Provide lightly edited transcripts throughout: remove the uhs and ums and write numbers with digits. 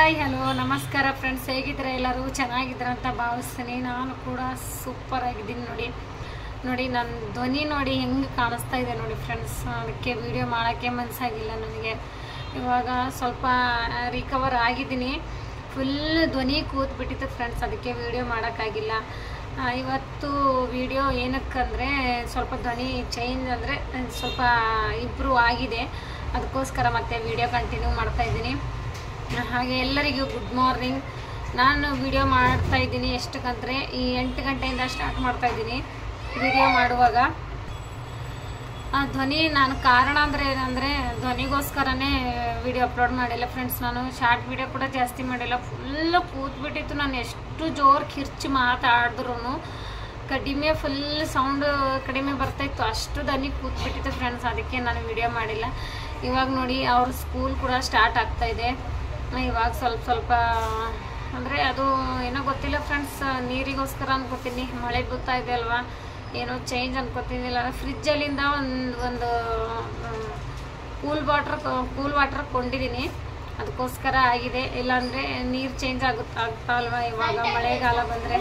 Hi hello ನಮಸ್ಕಾರ friends, ಹೇಗಿದ್ದೀರಾ? ಎಲ್ಲರೂ ಚೆನ್ನಾಗಿದ್ದೀರ ಅಂತ ಭಾವಿಸ್ತೀನಿ. ನಾನು ಕೂಡ ಸೂಪರ್ ಆಗಿದ್ದೀನಿ. ನೋಡಿ ನನ್ನ ಧ್ವನಿ ನೋಡಿ ಹೆಂಗೆ ಕಾಣಿಸ್ತಾ ಇದೆ ನೋಡಿ ಫ್ರೆಂಡ್ಸ್. ಅದಕ್ಕೆ ವಿಡಿಯೋ ಮಾಡೋಕ್ಕೆ ಮನಸ್ಸಾಗಿಲ್ಲ ನನಗೆ. ಇವಾಗ ಸ್ವಲ್ಪ ರಿಕವರ್ ಆಗಿದ್ದೀನಿ. ಫುಲ್ ಧ್ವನಿ ಕೂತ್ಬಿಟ್ಟಿತ್ತು ಫ್ರೆಂಡ್ಸ್, ಅದಕ್ಕೆ ವಿಡಿಯೋ ಮಾಡೋಕ್ಕಾಗಿಲ್ಲ. ಇವತ್ತು ವಿಡಿಯೋ ಏನಕ್ಕಂದರೆ ಸ್ವಲ್ಪ ಧ್ವನಿ ಚೇಂಜ್ ಅಂದರೆ ಸ್ವಲ್ಪ ಇಂಪ್ರೂವ್ ಆಗಿದೆ. ಅದಕ್ಕೋಸ್ಕರ ಮತ್ತೆ ವಿಡಿಯೋ ಕಂಟಿನ್ಯೂ ಮಾಡ್ತಾಯಿದ್ದೀನಿ. ಹಾಗೆ ಎಲ್ಲರಿಗೂ ಗುಡ್ ಮಾರ್ನಿಂಗ್. ನಾನು ವಿಡಿಯೋ ಮಾಡ್ತಾಯಿದ್ದೀನಿ ಎಷ್ಟಕ್ಕಂದರೆ ಈ 8 ಗಂಟೆಯಿಂದ ಸ್ಟಾರ್ಟ್ ಮಾಡ್ತಾಯಿದ್ದೀನಿ ವಿಡಿಯೋ ಮಾಡುವಾಗ. ಧ್ವನಿ ನಾನು ಕಾರಣ ಅಂದರೆ ಏನಂದರೆ ಧ್ವನಿಗೋಸ್ಕರನೇ ವಿಡಿಯೋ ಅಪ್ಲೋಡ್ ಮಾಡಿಲ್ಲ ಫ್ರೆಂಡ್ಸ್. ನಾನು ಶಾರ್ಟ್ ವಿಡಿಯೋ ಕೂಡ ಜಾಸ್ತಿ ಮಾಡಿಲ್ಲ. ಫುಲ್ಲು ಕೂತ್ಬಿಟ್ಟಿತ್ತು. ನಾನು ಎಷ್ಟು ಜೋರು ಕಿರ್ಚಿ ಮಾತಾಡಿದ್ರೂ ಕಡಿಮೆ, ಫುಲ್ ಸೌಂಡ್ ಕಡಿಮೆ ಬರ್ತಾಯಿತ್ತು. ಅಷ್ಟು ಧ್ವನಿ ಕೂತ್ಬಿಟ್ಟಿತ್ತು ಫ್ರೆಂಡ್ಸ್. ಅದಕ್ಕೆ ನಾನು ವಿಡಿಯೋ ಮಾಡಿಲ್ಲ. ಇವಾಗ ನೋಡಿ ಅವ್ರ ಸ್ಕೂಲ್ ಕೂಡ ಸ್ಟಾರ್ಟ್ ಆಗ್ತಾಯಿದೆ. ಇವಾಗ ಸ್ವಲ್ಪ ಅಂದರೆ ಅದು ಏನೋ ಗೊತ್ತಿಲ್ಲ ಫ್ರೆಂಡ್ಸ್, ನೀರಿಗೋಸ್ಕರ ಅನ್ಕೋತೀನಿ. ಮಳೆ ಬರ್ತಾ ಇದೆ ಅಲ್ವಾ, ಏನೋ ಚೇಂಜ್ ಅನ್ಕೋತಿದ್ದಿಲ್ಲ. ಫ್ರಿಜ್ಜಲ್ಲಿಂದ ಒಂದು ಕೂಲ್ ವಾಟ್ರ್ ಕೊಂಡಿದ್ದೀನಿ, ಅದಕ್ಕೋಸ್ಕರ ಆಗಿದೆ. ಇಲ್ಲಾಂದರೆ ನೀರು ಚೇಂಜ್ ಆಗ್ತಾ ಅಲ್ವಾ ಇವಾಗ ಮಳೆಗಾಲ ಬಂದರೆ.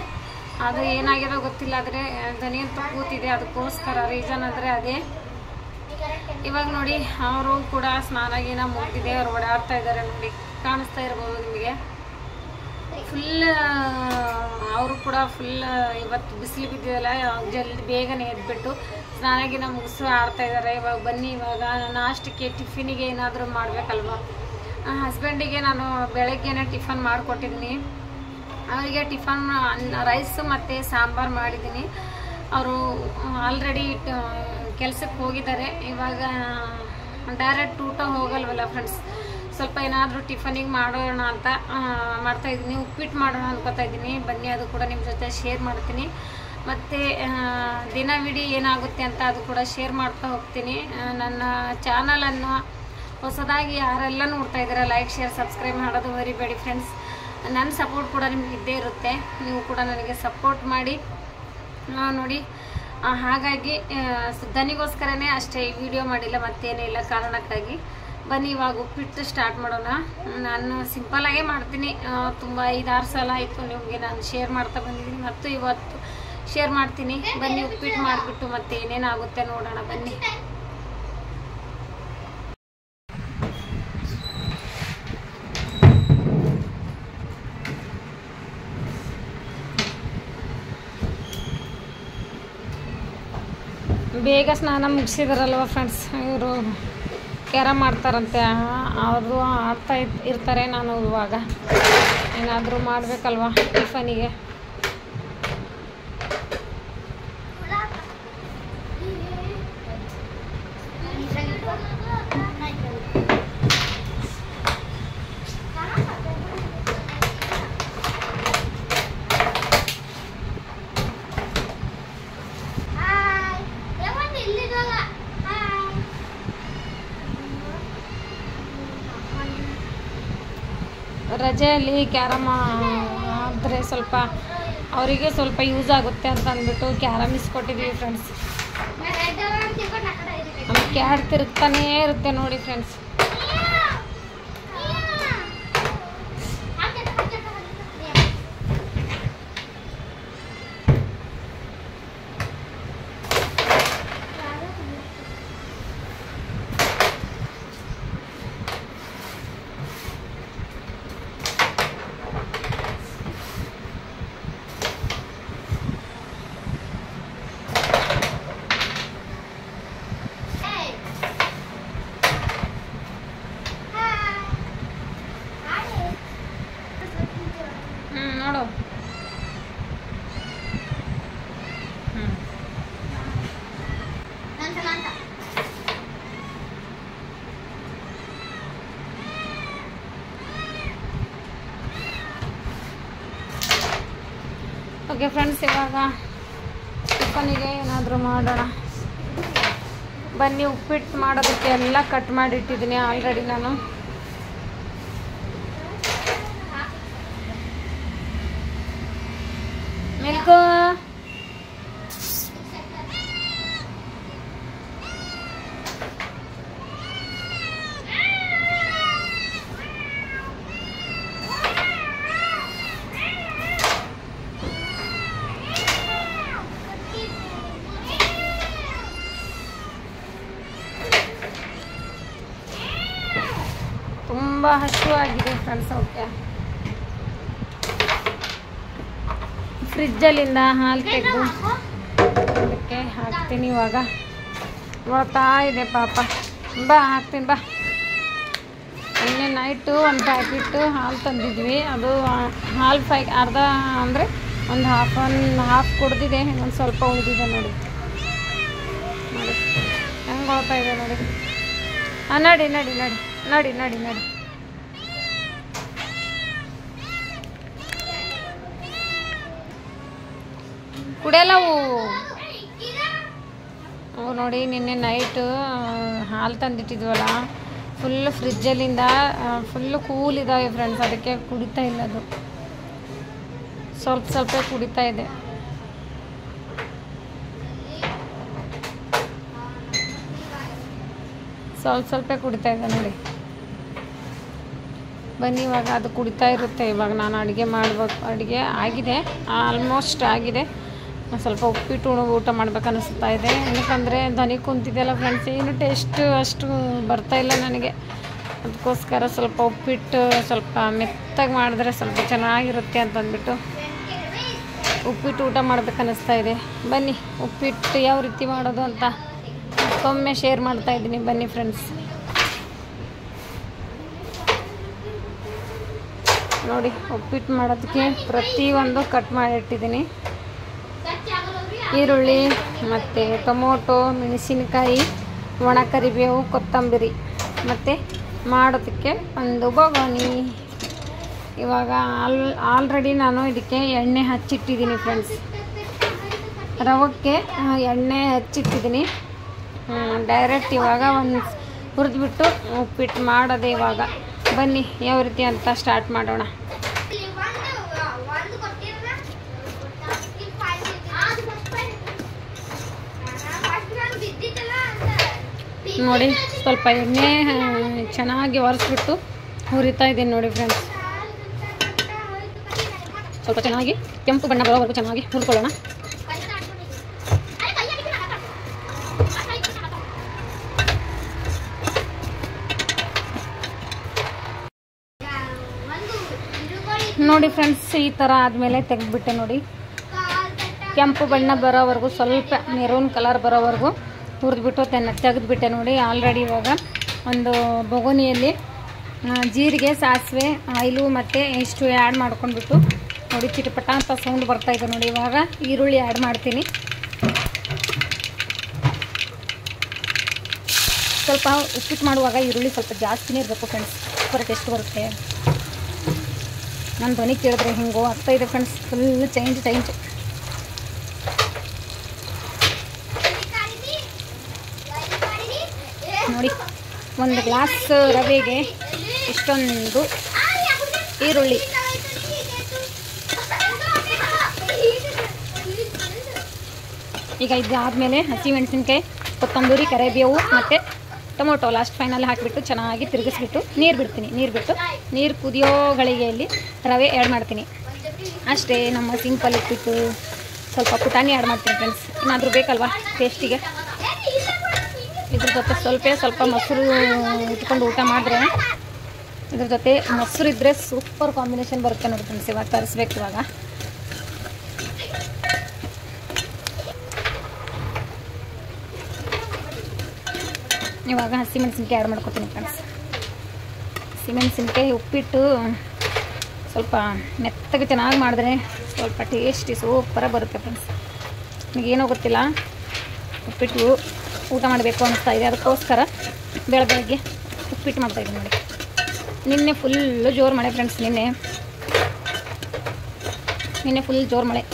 ಅದು ಏನಾಗಿರೋ ಗೊತ್ತಿಲ್ಲ, ಆದರೆ ಧ್ವನಿ ಅಂತ ಕೂತಿದೆ. ಅದಕ್ಕೋಸ್ಕರ ರೀಸನ್ ಅಂದರೆ ಅದೇ. ಇವಾಗ ನೋಡಿ ಅವರು ಕೂಡ ಸ್ನಾನ ಮುಗಿದಿದೆ. ಅವ್ರು ಓಡಾಡ್ತಾ ಇದ್ದಾರೆ ನೋಡಿ, ಕಾಣಿಸ್ತಾ ಇರ್ಬೋದು ನಿಮಗೆ. ಫುಲ್ ಅವರು ಕೂಡ ಫುಲ್ ಇವತ್ತು ಬಿಸಿಲು ಬಿದ್ದಿದೆಲ್ಲ, ಜಲ್ದಿ ಬೇಗನೆ ಎದ್ಬಿಟ್ಟು ಸ್ನಾನ ಮುಗಿಸಿ ಆಡ್ತಾ ಇದ್ದಾರೆ. ಇವಾಗ ಬನ್ನಿ, ಇವಾಗ ನಾಷ್ಟಕ್ಕೆ ಟಿಫಿನಿಗೆ ಏನಾದರೂ ಮಾಡಬೇಕಲ್ವ. ಹಸ್ಬೆಂಡಿಗೆ ನಾನು ಬೆಳಗ್ಗೆನೇ ಟಿಫನ್ ಮಾಡಿಕೊಟ್ಟಿದ್ದೀನಿ. ಅವರಿಗೆ ಟಿಫನ್ ರೈಸು ಮತ್ತು ಸಾಂಬಾರು ಮಾಡಿದ್ದೀನಿ. ಅವರು ಆಲ್ರೆಡಿ ಕೆಲಸಕ್ಕೆ ಹೋಗಿದ್ದಾರೆ. ಇವಾಗ ಡೈರೆಕ್ಟ್ ಊಟ ಹೋಗಲ್ವಲ್ಲ ಫ್ರೆಂಡ್ಸ್, ಸ್ವಲ್ಪ ಏನಾದರೂ ಟಿಫನಿಗೆ ಮಾಡೋಣ ಅಂತ ಮಾಡ್ತಾಯಿದ್ದೀನಿ. ಉಪ್ಪಿಟ್ಟು ಮಾಡೋಣ ಅನ್ಕೋತಾ ಇದ್ದೀನಿ. ಬನ್ನಿ, ಅದು ಕೂಡ ನಿಮ್ಮ ಜೊತೆ ಶೇರ್ ಮಾಡ್ತೀನಿ. ಮತ್ತು ದಿನವಿಡೀ ಏನಾಗುತ್ತೆ ಅಂತ ಅದು ಕೂಡ ಶೇರ್ ಮಾಡ್ತಾ ಹೋಗ್ತೀನಿ. ನನ್ನ ಚಾನಲನ್ನು ಹೊಸದಾಗಿ ಯಾರೆಲ್ಲ ನೋಡ್ತಾ ಇದ್ದೀರಾ ಲೈಕ್, ಶೇರ್, ಸಬ್ಸ್ಕ್ರೈಬ್ ಮಾಡೋದು ಮರಿಬೇಡಿ ಫ್ರೆಂಡ್ಸ್. ನನ್ನ ಸಪೋರ್ಟ್ ಕೂಡ ನಿಮ್ಗೆ ಇದ್ದೇ ಇರುತ್ತೆ. ನೀವು ಕೂಡ ನನಗೆ ಸಪೋರ್ಟ್ ಮಾಡಿ ನೋಡಿ. ಹಾಗಾಗಿ ಧ್ವನಿಗೋಸ್ಕರನೇ ಅಷ್ಟೇ ಈ ವಿಡಿಯೋ ಮಾಡಿಲ್ಲ, ಮತ್ತೇನೇ ಇಲ್ಲ ಕಾರಣಕ್ಕಾಗಿ. ಬನ್ನಿ ಇವಾಗ ಉಪ್ಪಿಟ್ಟು ಸ್ಟಾರ್ಟ್ ಮಾಡೋಣ. ನಾನು ಸಿಂಪಲಾಗೇ ಮಾಡ್ತೀನಿ. ತುಂಬ 5-6 ಸಲ ಆಯಿತು ನಿಮಗೆ ನಾನು ಶೇರ್ ಮಾಡ್ತಾ ಬಂದಿದ್ದೀನಿ, ಮತ್ತು ಇವತ್ತು ಶೇರ್ ಮಾಡ್ತೀನಿ. ಬನ್ನಿ ಉಪ್ಪಿಟ್ಟು ಮಾಡಿಬಿಟ್ಟು ಮತ್ತೆ ಏನೇನಾಗುತ್ತೆ ನೋಡೋಣ ಬನ್ನಿ. ಬೇಗ ಸ್ನಾನ ಮುಗಿಸಿದಾರಲ್ವ ಫ್ರೆಂಡ್ಸ್. ಇವರು ಕ್ಯಾರಮ್ ಆಡ್ತಾರಂತೆ, ಅವರು ಆಡ್ತಾ ಇರ್ತಾರೆ. ನಾನು ಇವಾಗ ಏನಾದರೂ ಮಾಡಬೇಕಲ್ವ ಟಿಫನಿಗೆ. ರಜೆಯಲ್ಲಿ ಕ್ಯಾರಮ್ ಆದರೆ ಸ್ವಲ್ಪ ಅವರಿಗೆ ಸ್ವಲ್ಪ ಯೂಸ್ ಆಗುತ್ತೆ ಅಂತ ಅಂದ್ಬಿಟ್ಟು ಕ್ಯಾರಮ್ ಇಸ್ಕೊಟ್ಟಿದ್ದೀವಿ ಫ್ರೆಂಡ್ಸ್. ನಮಗೆ ಕ್ಯಾಡ್ ತಿರುಗ್ತಾನೇ ಇರುತ್ತೆ ನೋಡಿ ಫ್ರೆಂಡ್ಸ್. ನೋಡು, ಓಕೆ ಫ್ರೆಂಡ್ಸ್, ಇವಾಗ ಟಿಫನಿಗೆ ಏನಾದರೂ ಮಾಡೋಣ ಬನ್ನಿ. ಉಪ್ಪಿಟ್ಟು ಮಾಡೋದಕ್ಕೆ ಎಲ್ಲ ಕಟ್ ಮಾಡಿಟ್ಟಿದ್ದೀನಿ ಆಲ್ರೆಡಿ ನಾನು. ಮಿಲ್ಕು ತುಂಬ ಹಸಿವಾಗಿದೆ ಫ್ರೆಂಡ್ಸ್. ಓಕೆ, ಫ್ರಿಜ್ಜಲ್ಲಿಂದ ಹಾಲು ತೆಗೆದು ಅದಕ್ಕೆ ಹಾಕ್ತೀನಿ. ಇವಾಗ ಬರ್ತಾ ಇದೆ ಪಾಪ. ಬಾ ಹಾಕ್ತೀನಿ ಬಾ. ನಿನ್ನೆ ನೈಟು ಒಂದು ಪ್ಯಾಕೆಟು ಹಾಲು ತಂದಿದ್ವಿ. ಅದು ಹಾಲು ಅರ್ಧ ಅಂದರೆ ಒಂದು ಹಾಫ್ ಕುಡ್ದಿದೆ, ಇನ್ನೊಂದು ಸ್ವಲ್ಪ ಉಳಿದಿದೆ ನೋಡಿ. ನೋಡಿ ಹೆಂಗೆ ಹೋಗ್ತಾ ಇದೆ ನೋಡಿ. ಹಾಂ, ನಡಿ ನಡಿ ನಡಿ ನಡಿ ನಡಿ ನಡಿ. ಕುಡಿಯಲ್ಲವು ಅವು ನೋಡಿ. ನಿನ್ನೆ ನೈಟು ಹಾಲು ತಂದಿಟ್ಟಿದ್ವಲ್ಲ, ಫುಲ್ಲು ಫ್ರಿಜ್ಜಲ್ಲಿಂದ ಫುಲ್ಲು ಕೂಲ್ ಇದ್ದಾವೆ ಫ್ರೆಂಡ್ಸ್. ಅದಕ್ಕೆ ಕುಡಿತಾ ಇಲ್ಲ, ಅದು ಸ್ವಲ್ಪ ಸ್ವಲ್ಪ ಕುಡಿತಾ ಇದೆ. ಸ್ವಲ್ಪ ಸ್ವಲ್ಪ ಕುಡಿತಾ ಇದೆ ನೋಡಿ. ಬನ್ನಿ, ಇವಾಗ ಅದು ಕುಡಿತಾ ಇರುತ್ತೆ. ಇವಾಗ ನಾನು ಅಡುಗೆ ಮಾಡ್ಬೇಕು. ಅಡುಗೆ ಆಗಿದೆ, ಆಲ್ಮೋಸ್ಟ್ ಆಗಿದೆ. ಸ್ವಲ್ಪ ಉಪ್ಪಿಟ್ಟು ಊಟ ಮಾಡ್ಬೇಕು ಅನ್ನಿಸ್ತಾ ಇದೆ. ಏನಕ್ಕಂದರೆ ಧ್ವನಿ ಕುಂತಿದೆಯಲ್ಲ ಫ್ರೆಂಡ್ಸ್, ಏನು ಟೇಸ್ಟ್ ಅಷ್ಟು ಬರ್ತಾಯಿಲ್ಲ ನನಗೆ. ಅದಕ್ಕೋಸ್ಕರ ಸ್ವಲ್ಪ ಉಪ್ಪಿಟ್ಟು ಸ್ವಲ್ಪ ಮೆತ್ತಗೆ ಮಾಡಿದ್ರೆ ಸ್ವಲ್ಪ ಚೆನ್ನಾಗಿರುತ್ತೆ ಅಂತಂದ್ಬಿಟ್ಟು ಉಪ್ಪಿಟ್ಟು ಊಟ ಮಾಡ್ಬೇಕು ಅನ್ನಿಸ್ತಾ ಇದೆ. ಬನ್ನಿ, ಉಪ್ಪಿಟ್ಟು ಯಾವ ರೀತಿ ಮಾಡೋದು ಅಂತ ಒಮ್ಮೆ ಶೇರ್ ಮಾಡ್ತಾ ಇದ್ದೀನಿ. ಬನ್ನಿ ಫ್ರೆಂಡ್ಸ್, ನೋಡಿ ಉಪ್ಪಿಟ್ಟು ಮಾಡೋದಕ್ಕೆ ಪ್ರತಿಯೊಂದು ಕಟ್ ಮಾಡಿಟ್ಟಿದ್ದೀನಿ. ಈರುಳ್ಳಿ ಮತ್ತು ಟೊಮೊಟೊ, ಮೆಣಸಿನಕಾಯಿ, ಒಣ ಕರಿಬೇವು, ಕೊತ್ತಂಬರಿ ಮತ್ತು ಮಾಡೋದಕ್ಕೆ ಒಂದು ಬೊಗಣಿ. ಇವಾಗ ಆಲ್ರೆಡಿ ನಾನು ಇದಕ್ಕೆ ಎಣ್ಣೆ ಹಚ್ಚಿಟ್ಟಿದ್ದೀನಿ ಫ್ರೆಂಡ್ಸ್. ರವಕ್ಕೆ ಎಣ್ಣೆ ಹಚ್ಚಿಟ್ಟಿದ್ದೀನಿ. ಡೈರೆಕ್ಟ್ ಇವಾಗ ಒಂದು ಹುರಿದ್ಬಿಟ್ಟು ಉಪ್ಪಿಟ್ಟು ಮಾಡೋದೆ ಇವಾಗ. ಬನ್ನಿ ಯಾವ ರೀತಿ ಅಂತ ಸ್ಟಾರ್ಟ್ ಮಾಡೋಣ. ನೋಡಿ, ಸ್ವಲ್ಪ ಎಣ್ಣೆ ಚೆನ್ನಾಗಿ ಒರೆಸ್ಬಿಟ್ಟು ಹುರಿತಾ ಇದ್ದೀನಿ ನೋಡಿ ಫ್ರೆಂಡ್ಸ್. ಸ್ವಲ್ಪ ಚೆನ್ನಾಗಿ ಕೆಂಪು ಬಣ್ಣ ಬರೋವರೆಗೂ ಚೆನ್ನಾಗಿ ಹುರ್ಕೊಳ್ಳೋಣ. ನೋಡಿ ಫ್ರೆಂಡ್ಸ್, ಈ ಥರ ಆದಮೇಲೆ ತೆಗೆದುಬಿಟ್ಟೆ ನೋಡಿ. ಕೆಂಪು ಬಣ್ಣ ಬರೋವರೆಗೂ, ಸ್ವಲ್ಪ ಮೆರೂನ್ ಕಲರ್ ಬರೋವರೆಗೂ ಹುರಿದ್ಬಿಟ್ಟು ತೆಗೆದುಬಿಟ್ಟೆ ನೋಡಿ. ಆಲ್ರೆಡಿ ಇವಾಗ ಒಂದು ಬೊಗೋನಿಯಲ್ಲಿ ಜೀರಿಗೆ, ಸಾಸಿವೆ, ಆಯಿಲು ಮತ್ತು ಇಷ್ಟು ಆ್ಯಡ್ ಮಾಡ್ಕೊಂಡ್ಬಿಟ್ಟು ನೋಡಿ ಚಿಟಪಟ ಅಂತ ಸೌಂಡ್ ಬರ್ತಾಯಿದೆ ನೋಡಿ. ಇವಾಗ ಈರುಳ್ಳಿ ಆ್ಯಡ್ ಮಾಡ್ತೀನಿ. ಸ್ವಲ್ಪ ಉಪ್ಪಿಟ್ಟು ಮಾಡುವಾಗ ಈರುಳ್ಳಿ ಸ್ವಲ್ಪ ಜಾಸ್ತಿನೇ ಇರಬೇಕು ಫ್ರೆಂಡ್ಸ್, ಸೂಪರ್ ಟೇಸ್ಟ್ ಬರುತ್ತೆ. ನನ್ನ ಧ್ವನಿ ಕೇಳಿದ್ರೆ ಹಿಂಗೋ ಆಗ್ತಾಯಿದೆ ಫ್ರೆಂಡ್ಸ್, ಫುಲ್ ಚೇಂಜ್. ನೋಡಿ, ಒಂದು ಗ್ಲಾಸ್ ರವೆಗೆ ಇಷ್ಟೊಂದು ಈರುಳ್ಳಿ. ಈಗ ಇದಾದಮೇಲೆ ಹಸಿಮೆಣಸಿನ್ಕಾಯಿ, ಕೊತ್ತಂಬರಿ, ಕರಿಬೇವು ಮತ್ತು ಟೊಮೊಟೊ ಲಾಸ್ಟ್ ಫೈನಲ್ ಹಾಕಿಬಿಟ್ಟು ಚೆನ್ನಾಗಿ ತಿರುಗಿಸ್ಬಿಟ್ಟು ನೀರು ಬಿಡ್ತೀನಿ. ನೀರು ಕುದಿಯೋ ಗಳಿಗೆಯಲ್ಲಿ ರವೆ ಆ್ಯಡ್ ಮಾಡ್ತೀನಿ. ಅಷ್ಟೇ, ನಮ್ಮ ಸಿಂಪಲ್ ಉಪ್ಪಿಟ್ಟು. ಸ್ವಲ್ಪ ಪುಟಾಣಿ ಆ್ಯಡ್ ಮಾಡ್ತೀನಿ ಫ್ರೆಂಡ್ಸ್, ಏನಾದರೂ ಬೇಕಲ್ವಾ ಟೇಸ್ಟಿಗೆ. ಇದ್ರ ಜೊತೆ ಸ್ವಲ್ಪ ಮೊಸರು ಇಟ್ಕೊಂಡು ಊಟ ಮಾಡಿದ್ರೆ, ಇದ್ರ ಜೊತೆ ಮೊಸರು ಇದ್ದರೆ ಸೂಪರ್ ಕಾಂಬಿನೇಷನ್ ಬರುತ್ತೆ ನೋಡಿ ಫ್ರೆಂಡ್ಸ್. ಇವಾಗ ತರಿಸ್ಬೇಕು. ಇವಾಗ ಹಸಿಮೆಣಸಿನ್ಕಾಯಿ ಆ್ಯಡ್ ಮಾಡ್ಕೊತೀನಿ ಫ್ರೆಂಡ್ಸ್. ಹಸಿಮೆಣಸಿನ್ಕಾಯಿ ಉಪ್ಪಿಟ್ಟು ಸ್ವಲ್ಪ ಮೆತ್ತಗೆ ಚೆನ್ನಾಗಿ ಮಾಡಿದ್ರೆ ಸ್ವಲ್ಪ ಟೇಸ್ಟಿ ಸೂಪರಾಗಿ ಬರುತ್ತೆ ಫ್ರೆಂಡ್ಸ್. ನನಗೇನೋ ಗೊತ್ತಿಲ್ಲ, ಉಪ್ಪಿಟ್ಟು ಊಟ ಮಾಡಬೇಕು ಅನ್ನಿಸ್ತಾ ಇದೆ. ಅದಕ್ಕೋಸ್ಕರ ಬೆಳಗ್ಗೆ ಉಪ್ಪಿಟ್ಟು ಮಾಡ್ತಾಯಿದ್ದೀನಿ ನೋಡಿ. ನಿನ್ನೆ ಫುಲ್ಲು ಜೋರು ಮಳೆ ಫ್ರೆಂಡ್ಸ್. ನಿನ್ನೆ ಫುಲ್ ಜೋರು ಮಳೆ.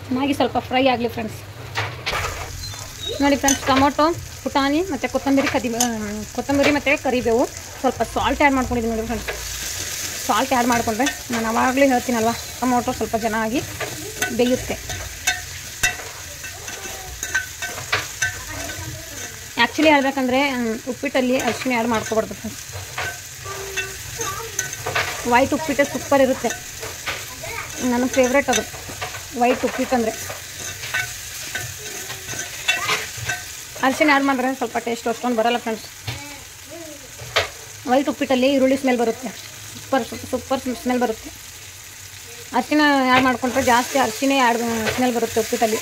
ಚೆನ್ನಾಗಿ ಸ್ವಲ್ಪ ಫ್ರೈ ಆಗಲಿ ಫ್ರೆಂಡ್ಸ್. ನೋಡಿ ಫ್ರೆಂಡ್ಸ್, ಟೊಮೊಟೊ, ಪುಟಾಣಿ ಮತ್ತು ಕೊತ್ತಂಬರಿ ಮತ್ತು ಕರಿಬೇವು, ಸ್ವಲ್ಪ ಸಾಲ್ಟ್ ಆ್ಯಡ್ ಮಾಡ್ಕೊಂಡಿದ್ದೀನಿ ನೋಡಿ ಫ್ರೆಂಡ್ಸ್. ಸಾಲ್ಟ್ ಆ್ಯಡ್ ಮಾಡಿಕೊಂಡ್ರೆ ನಾನು ಆವಾಗಲೇ ಹೇಳ್ತೀನಲ್ವ, ಟೊಮೊಟೊ ಸ್ವಲ್ಪ ಚೆನ್ನಾಗಿ ಬೇಯುತ್ತೆ. ಆ್ಯಕ್ಚುಲಿ ಹೇಳ್ಬೇಕಂದ್ರೆ ಉಪ್ಪಿಟ್ಟಲ್ಲಿ ಅರಿಶಿನ ಆ್ಯಡ್ ಮಾಡ್ಕೊಬಾರ್ದು ಫ್ರೆಂಡ್ಸ್. ವೈಟ್ ಉಪ್ಪಿಟ್ಟು ಸೂಪರ್ ಇರುತ್ತೆ. ನನ್ನ ಫೇವ್ರೇಟ್ ಅದು ವೈಟ್ ಉಪ್ಪಿಟ್ಟು ಅಂದರೆ. ಅರಿಶಿನ ಆ್ಯಡ್ ಮಾಡಿದ್ರೆ ಸ್ವಲ್ಪ ಟೇಸ್ಟ್ ಅಷ್ಟೊಂದು ಬರೋಲ್ಲ ಫ್ರೆಂಡ್ಸ್. ವೈಟ್ ಉಪ್ಪಿಟ್ಟಲ್ಲಿ ಈರುಳ್ಳಿ ಸ್ಮೆಲ್ ಬರುತ್ತೆ, ಸೂಪರ್ ಸ್ಮೆಲ್ ಬರುತ್ತೆ. ಅರಿಶಿನ ಆ್ಯಡ್ ಮಾಡ್ಕೊಂಡ್ರೆ ಜಾಸ್ತಿ ಅರಿಶಿನೇ ಸ್ಮೆಲ್ ಬರುತ್ತೆ ಉಪ್ಪಿಟ್ಟಲ್ಲಿ.